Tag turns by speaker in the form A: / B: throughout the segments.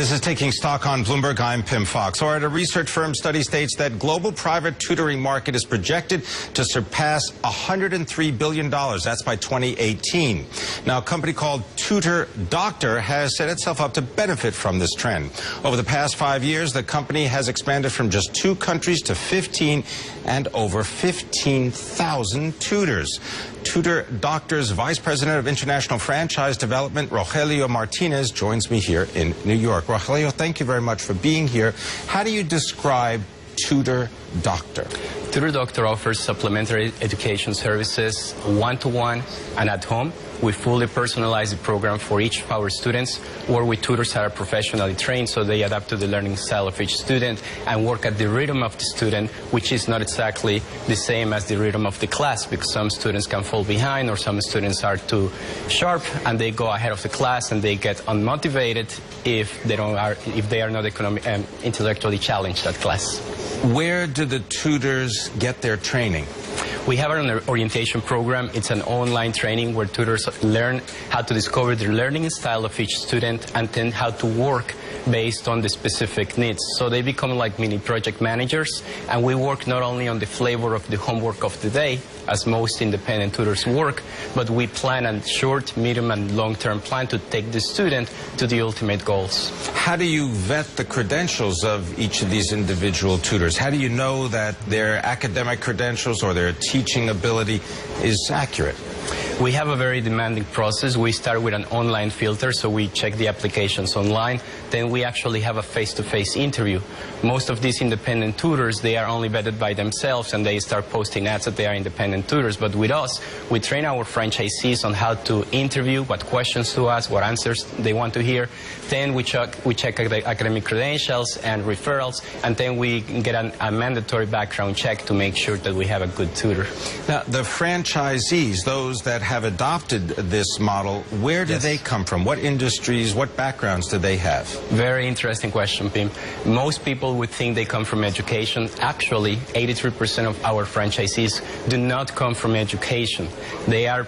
A: This is Taking Stock on Bloomberg. I'm Pim Fox. All right, a research firm study states that global private tutoring market is projected to surpass $103 billion. That's by 2018. Now, a company called Tutor has set itself up to benefit from this trend. Over the past 5 years, the company has expanded from just 2 countries to 15 and over 15,000 tutors. Tutor's Vice President of International Franchise Development, Rogelio Martinez, joins me here in New York. Rogelio, thank you very much for being here. How do you describe Tutor?
B: Tutor offers supplementary education services one-to-one and at home. We fully personalize the program for each of our students, where with tutors that are professionally trained so they adapt to the learning style of each student and work at the rhythm of the student, which is not exactly the same as the rhythm of the class, because some students can fall behind or some students are too sharp and they go ahead of the class and they get unmotivated if they are not intellectually challenged at class.
A: Where do the tutors get their training?
B: We have an orientation program. It's an online training where tutors learn how to discover the learning style of each student and then how to work based on the specific needs. So they become like mini project managers, and we work not only on the flavor of the homework of the day, as most independent tutors work, but we plan a short, medium, and long-term plan to take the student to the ultimate goals.
A: How do you vet the credentials of each of these individual tutors? How do you know that their academic credentials or their teaching ability is accurate?
B: We have a very demanding process. We start with an online filter, so we check the applications online. Then we actually have a face-to-face interview. Most of these independent tutors, they are only vetted by themselves and they start posting ads that they are independent tutors. But with us, we train our franchisees on how to interview, what questions to ask, what answers they want to hear. Then we check the academic credentials and referrals, and then we get a mandatory background check to make sure that we have a good tutor.
A: Now, the franchisees, those that have adopted this model, where do they come from? What industries, what backgrounds do they have?
B: Very interesting question, Pim. Most people would think they come from education. Actually, 83% of our franchisees do not come from education. They are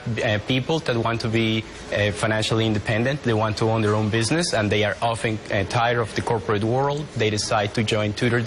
B: people that want to be financially independent. They want to own their own business, and they are often tired of the corporate world. They decide to join Tutor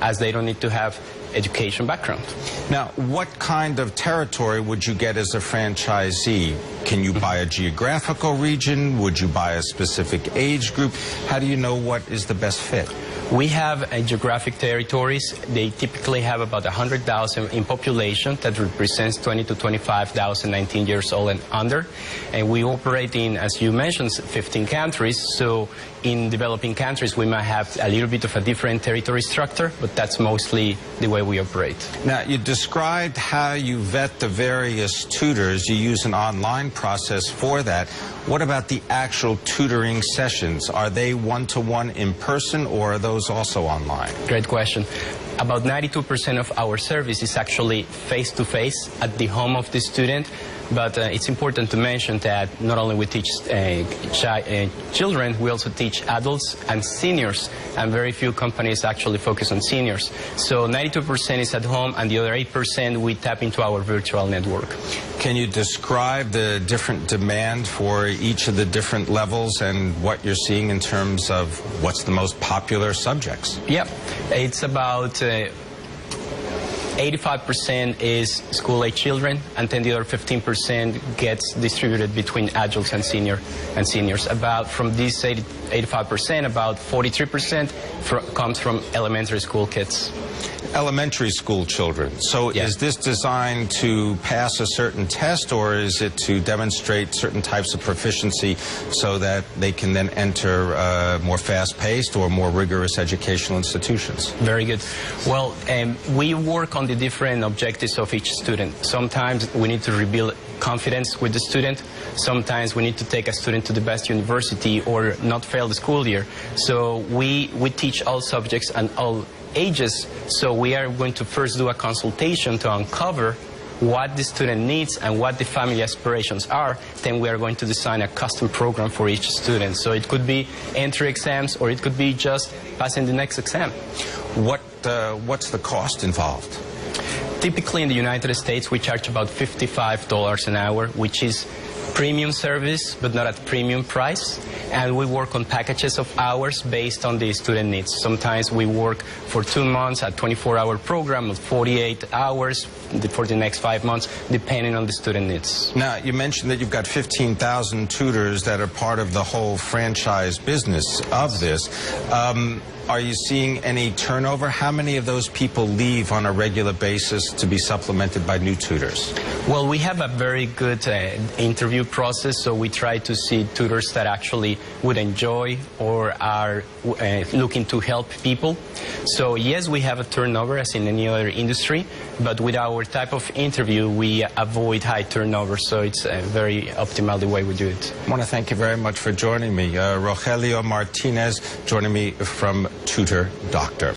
B: as they don't need to have education background.
A: Now, what kind of territory would you get as a franchisee? Can you buy a geographical region? Would you buy a specific age group? How do you know what is the best fit?
B: We have geographic territories. They typically have about 100,000 in population. That represents 20 to 25,000 19 years old and under. And we operate in, as you mentioned, 15 countries. So in developing countries, we might have a little bit of a different territory structure, but that's mostly the way we operate.
A: Now, you described how you vet the various tutors. You use an online process for that. What about the actual tutoring sessions? Are they one-to-one in person, or are those also online?
B: Great question. About 92% of our service is actually face-to-face at the home of the student. But it's important to mention that not only we teach children, we also teach adults and seniors, and very few companies actually focus on seniors. So 92% is at home, and the other 8% we tap into our virtual network.
A: Can you describe the different demand for each of the different levels and what you're seeing in terms of what's the most popular subjects?
B: Yeah, it's about 85% is school-age children, and then the other 15% gets distributed between adults and seniors. From these 85%, about 43% comes from elementary school kids.
A: Elementary school children. So is this designed to pass a certain test, or is it to demonstrate certain types of proficiency so that they can then enter more fast-paced or more rigorous educational institutions?
B: Very good. Well, we work on the different objectives of each student. Sometimes we need to rebuild confidence with the student. Sometimes we need to take a student to the best university or not fail the school year. So we teach all subjects and all ages, so we are going to first do a consultation to uncover what the student needs and what the family aspirations are. Then we are going to design a custom program for each student. So it could be entry exams, or it could be just passing the next exam.
A: What's the cost involved?
B: Typically in the United States, we charge about $55 an hour, which is premium service, but not at premium price. And we work on packages of hours based on the student needs. Sometimes we work for 2 months at 24-hour program of 48 hours for the next 5 months, depending on the student needs.
A: Now, you mentioned that you've got 15,000 tutors that are part of the whole franchise business of this. Are you seeing any turnover? How many of those people leave on a regular basis to be supplemented by new tutors?
B: Well, we have a very good interview process, so we try to see tutors that actually would enjoy or are looking to help people. So yes, we have a turnover as in any other industry, but with our type of interview, we avoid high turnover, so it's very optimal the way we do it.
A: I want to thank you very much for joining me. Rogelio Martinez joining me from Tutor Doctor.